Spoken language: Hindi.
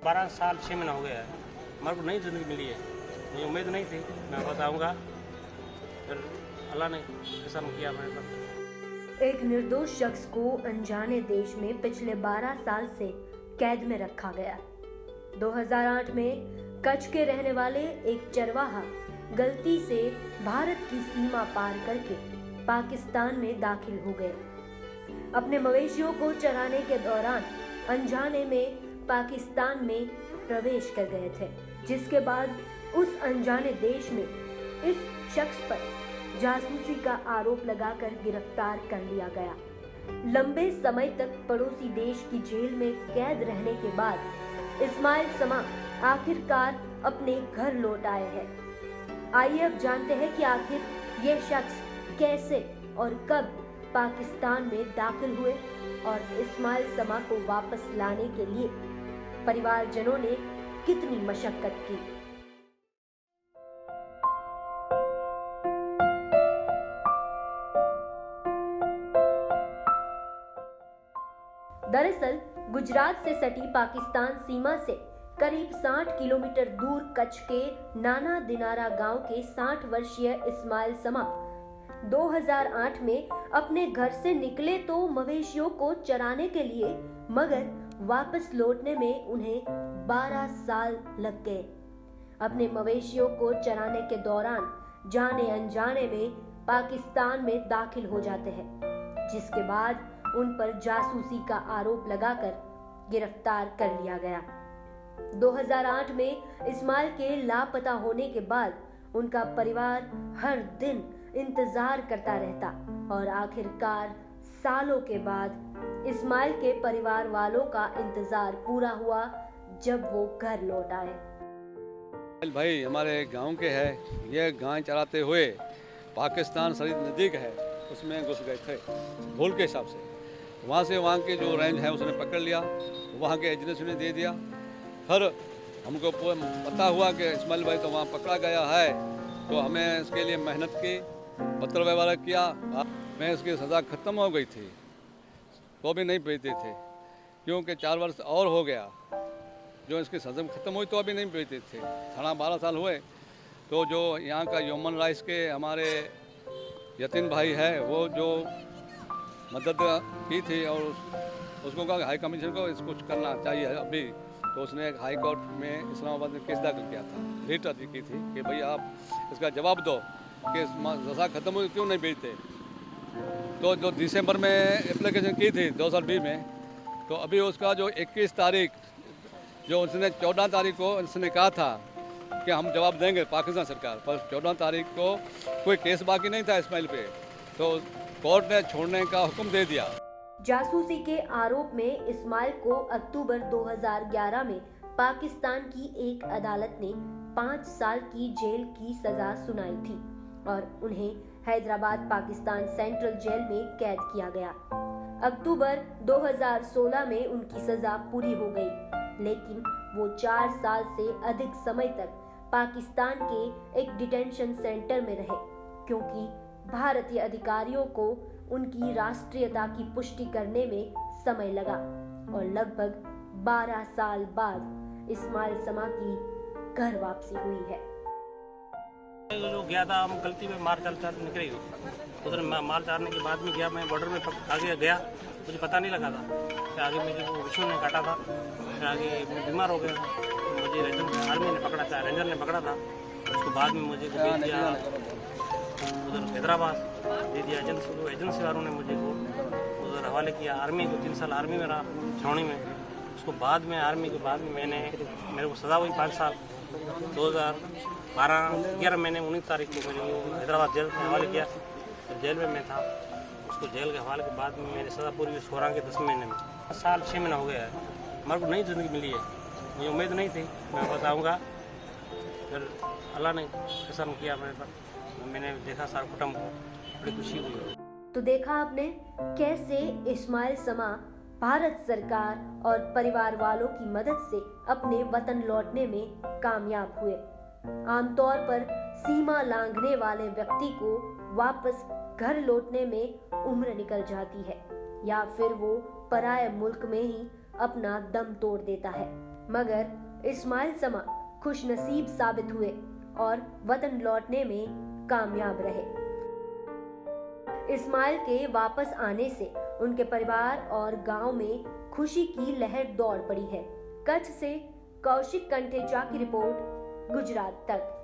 12 साल 6 महीना हो गया है। हमारे को नई ज़िंदगी मिली है, मुझे उम्मीद नहीं थी। मैं बताऊंगा, फिर अल्लाह ने एहसान किया मेरे पर। एक निर्दोष शख्स को अनजाने देश में पिछले 12 साल से कैद में रखा गया। 2008 में कच्छ के रहने वाले एक चरवाहा गलती से भारत की सीमा पार करके पाकिस्तान में दाखिल हो गए। अपने मवेशियों को चराने के दौरान अनजाने में पाकिस्तान में प्रवेश कर गए थे, जिसके बाद उस अनजाने देश में इस शख्स पर जासूसी का आरोप लगाकर गिरफ्तार कर लिया गया। लंबे समय तक पड़ोसी देश की जेल में कैद रहने के बाद इस्माइल समा आखिरकार अपने घर लौट आए हैं। आइए अब जानते हैं कि आखिर ये शख्स कैसे और कब पाकिस्तान में दाखिल हुए और इस्माइल समा को वापस लाने के लिए परिवारजनों ने कितनी मशक्कत की। दरअसल गुजरात से सटी पाकिस्तान सीमा से करीब 60 किलोमीटर दूर कच्छ के नाना दिनारा गांव के 60 वर्षीय इस्माइल समा 2008 में अपने घर से निकले तो मवेशियों को चराने के लिए, मगर वापस लौटने में उन्हें 12 साल लग गए। अपने मवेशियों को चराने के दौरान जाने अनजाने में पाकिस्तान में दाखिल हो जाते हैं, जिसके बाद उन पर जासूसी का आरोप लगाकर गिरफ्तार कर लिया गया। 2008 में इस्माइल के लापता होने के बाद उनका परिवार हर दिन इंतजार करता रहता और आखिरकार सालों के बाद इस्माइल के परिवार वालों का इंतजार पूरा हुआ जब वो घर लौट आए। भाई हमारे गांव के है, ये गाय चराते हुए पाकिस्तान शरीर नज़दीक है, उसमें घुस गए थे भूल के हिसाब से। वहाँ के जो रेंज है उसने पकड़ लिया, वहाँ के एजेंसी ने दे दिया। फिर हमको पता हुआ कि इस्माइल भाई तो वहाँ पकड़ा गया है, तो हमें इसके लिए मेहनत की, पत्र व्यवहार किया। मैं इसकी सज़ा ख़त्म हो गई थी तो भी नहीं भेजते थे, क्योंकि 4 वर्ष और हो गया जो इसकी सज़ा ख़त्म हुई तो अभी नहीं भेजते थे। 12 साल हुए तो जो यहाँ का ह्यूमन राइट्स के हमारे यतीन भाई है, वो जो मदद की थी और उसको कहा हाई कमीशन को इसको कुछ करना चाहिए अभी, तो उसने एक हाई कोर्ट में इस्लामाबाद में केस दाखिल किया था, रिट अर्जी की थी कि भाई आप इसका जवाब दो कि सज़ा ख़त्म हुई क्यों नहीं भेजते। तो जो दिसंबर में एप्लीकेशन की थी 2020 में, तो अभी उसका जो 21 तारीख जो उसने 14 तारीख को उसने कहा था कि हम जवाब देंगे पाकिस्तान सरकार, पर 14 तारीख को कोई केस बाकी नहीं था इस्माइल पे, तो कोर्ट ने छोड़ने का हुक्म दे दिया। जासूसी के आरोप में इस्माइल को अक्टूबर 2011 में पाकिस्तान की एक अदालत ने 5 साल की जेल की सजा सुनाई थी और उन्हें हैदराबाद पाकिस्तान सेंट्रल जेल में कैद किया गया। अक्टूबर 2016 में उनकी सजा पूरी हो गई, लेकिन वो 4 साल से अधिक समय तक पाकिस्तान के एक डिटेंशन सेंटर में रहे, क्योंकि भारतीय अधिकारियों को उनकी राष्ट्रीयता की पुष्टि करने में समय लगा और लगभग 12 साल बाद इस्माइल समा की घर वापसी हुई है। जो गया था, हम गलती में मार चार निकले, उधर मार चारने के बाद में गया, मैं बॉर्डर में आगे गया, मुझे पता नहीं लगा था कि आगे मुझे विष्णु ने काटा था, फिर आगे बीमार हो गया, मुझे आर्मी ने पकड़ा था, रेंजर ने पकड़ा था, उसको बाद में मुझे को भेज दिया उधर हैदराबाद, दे दिया एजेंसी वालों ने मुझे को उधर हवाले किया। आर्मी को 3 साल आर्मी में रहा छावनी में, उसको बाद में आर्मी के बाद में मेरे को सज़ा हुई 5 साल। 2011 महीने 19 तारीख को मेरे को हैदराबाद जेल में हवाले किया, तो जेल में मैं था, उसको जेल के हवाले के बाद में मेरी सज़ा पूरी हुई 16 के 10 महीने में। साल 6 महीना हो गया है, हमारे को नई ज़िंदगी मिली है, मुझे उम्मीद नहीं थी। मैं बताऊँगा, फिर अल्लाह ने एहसान किया मेरे पर, मैंने देखा सारा कुटुंब को, बड़ी खुशी हुई। तो देखा आपने कैसे इस्माइल समा भारत सरकार और परिवार वालों की मदद से अपने वतन लौटने में कामयाब हुए। आमतौर पर सीमा लांघने वाले व्यक्ति को वापस घर लौटने में उम्र निकल जाती है या फिर वो पराये मुल्क में ही अपना दम तोड़ देता है, मगर इस्माइल समा खुशनसीब साबित हुए और वतन लौटने में कामयाब रहे। इस्माइल के वापस आने से उनके परिवार और गांव में खुशी की लहर दौड़ पड़ी है। कच्छ से कौशिक कंठेचा की रिपोर्ट, गुजरात तक।